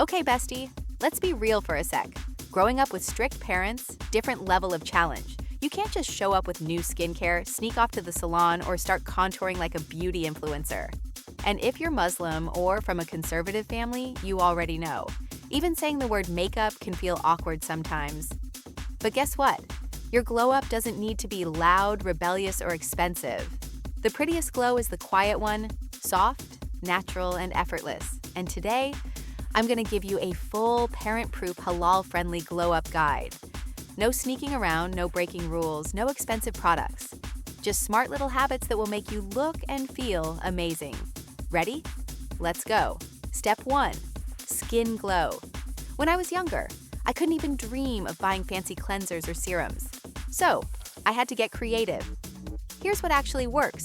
Okay, bestie, let's be real for a sec. Growing up with strict parents, different level of challenge. You can't just show up with new skincare, sneak off to the salon, or start contouring like a beauty influencer. And if you're Muslim or from a conservative family, you already know. Even saying the word makeup can feel awkward sometimes. But guess what? Your glow up doesn't need to be loud, rebellious, or expensive. The prettiest glow is the quiet one, soft, natural, and effortless. And today, I'm going to give you a full parent-proof halal-friendly glow-up guide. No sneaking around, no breaking rules, no expensive products. Just smart little habits that will make you look and feel amazing. Ready? Let's go. Step 1. Skin glow. When I was younger, I couldn't even dream of buying fancy cleansers or serums. So, I had to get creative. Here's what actually works.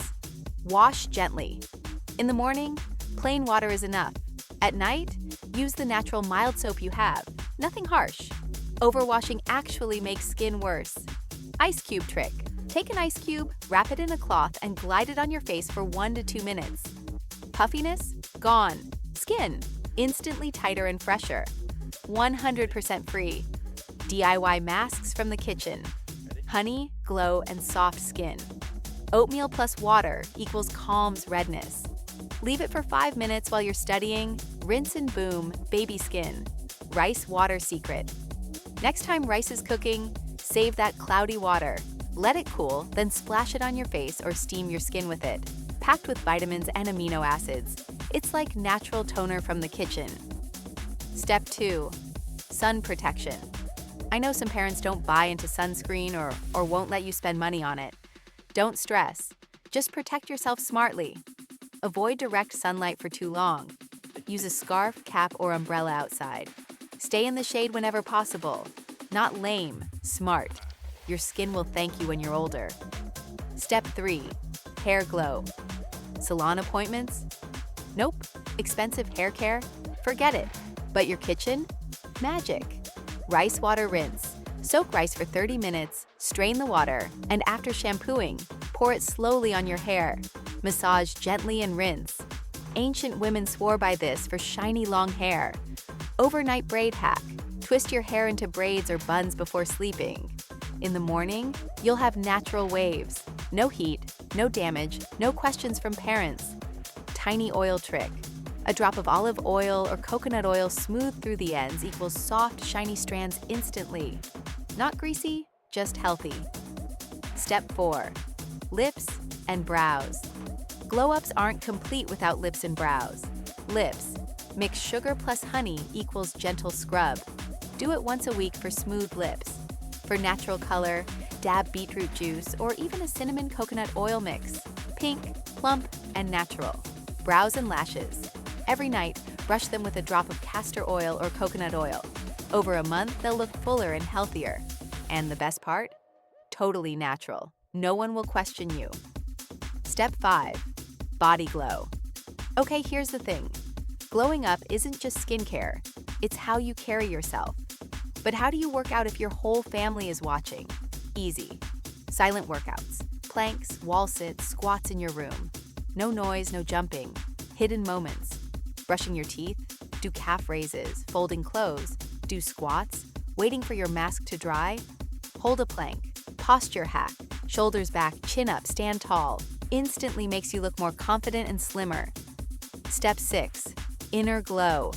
Wash gently. In the morning, plain water is enough. At night, use the natural mild soap you have. Nothing harsh. Overwashing actually makes skin worse. Ice cube trick. Take an ice cube, wrap it in a cloth, and glide it on your face for 1 to 2 minutes. Puffiness? Gone. Skin? Instantly tighter and fresher. 100% free. DIY masks from the kitchen. Honey, glow, and soft skin. Oatmeal plus water equals calms redness. Leave it for 5 minutes while you're studying. Rinse and boom, baby skin. Rice water secret. Next time rice is cooking, save that cloudy water. Let it cool, then splash it on your face or steam your skin with it. Packed with vitamins and amino acids. It's like natural toner from the kitchen. Step 2. Sun protection. I know some parents don't buy into sunscreen or won't let you spend money on it. Don't stress. Just protect yourself smartly. Avoid direct sunlight for too long. Use a scarf, cap, or umbrella outside. Stay in the shade whenever possible. Not lame, smart. Your skin will thank you when you're older. Step 3. Hair glow. Salon appointments? Nope. Expensive hair care? Forget it. But your kitchen? Magic. Rice water rinse. Soak rice for 30 minutes, strain the water, and after shampooing, pour it slowly on your hair. Massage gently and rinse. Ancient women swore by this for shiny long hair. Overnight braid hack. Twist your hair into braids or buns before sleeping. In the morning, you'll have natural waves. No heat, no damage, no questions from parents. Tiny oil trick. A drop of olive oil or coconut oil smoothed through the ends equals soft, shiny strands instantly. Not greasy, just healthy. Step 4. Lips and brows. Glow-ups aren't complete without lips and brows. Lips. Mix sugar plus honey equals gentle scrub. Do it once a week for smooth lips. For natural color, dab beetroot juice or even a cinnamon coconut oil mix. Pink, plump, and natural. Brows and lashes. Every night, brush them with a drop of castor oil or coconut oil. Over a month, they'll look fuller and healthier. And the best part? Totally natural. No one will question you. Step 5. Body glow. Okay, here's the thing. Glowing up isn't just skincare. It's how you carry yourself. But how do you work out if your whole family is watching? Easy. Silent workouts. Planks, wall sits, squats in your room. No noise, no jumping. Hidden moments. Brushing your teeth. Do calf raises. Folding clothes. Do squats. Waiting for your mask to dry. Hold a plank. Posture hack. Shoulders back, chin up, stand tall. Instantly makes you look more confident and slimmer. Step 6. Inner glow.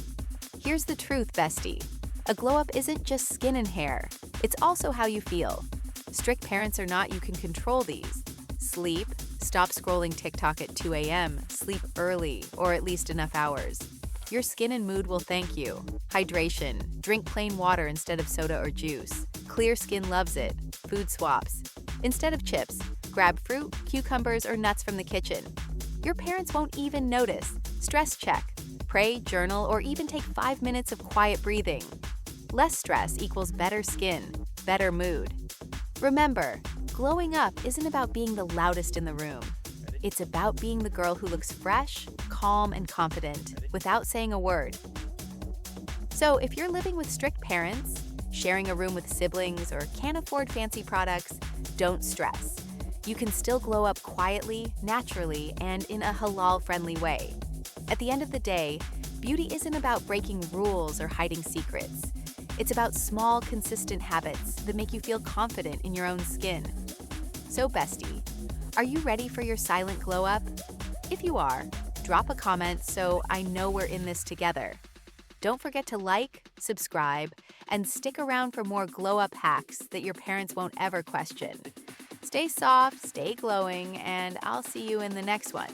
Here's the truth, bestie. A glow-up isn't just skin and hair. It's also how you feel. Strict parents or not, you can control these. Sleep. Stop scrolling TikTok at 2 a.m. Sleep early, or at least enough hours. Your skin and mood will thank you. Hydration. Drink plain water instead of soda or juice. Clear skin loves it. Food swaps. Instead of chips, grab fruit, cucumbers, or nuts from the kitchen. Your parents won't even notice. Stress check. Pray, journal, or even take 5 minutes of quiet breathing. Less stress equals better skin, better mood. Remember, glowing up isn't about being the loudest in the room. It's about being the girl who looks fresh, calm, and confident without saying a word. So if you're living with strict parents, sharing a room with siblings, or can't afford fancy products, don't stress. You can still glow up quietly, naturally, and in a halal-friendly way. At the end of the day, Beauty isn't about breaking rules or hiding secrets. It's about small, consistent habits that make you feel confident in your own skin. So, bestie, are you ready for your silent glow up? If you are, drop a comment so I know we're in this together. Don't forget to like, subscribe, and stick around for more glow up hacks that your parents won't ever question. Stay soft, stay glowing, and I'll see you in the next one.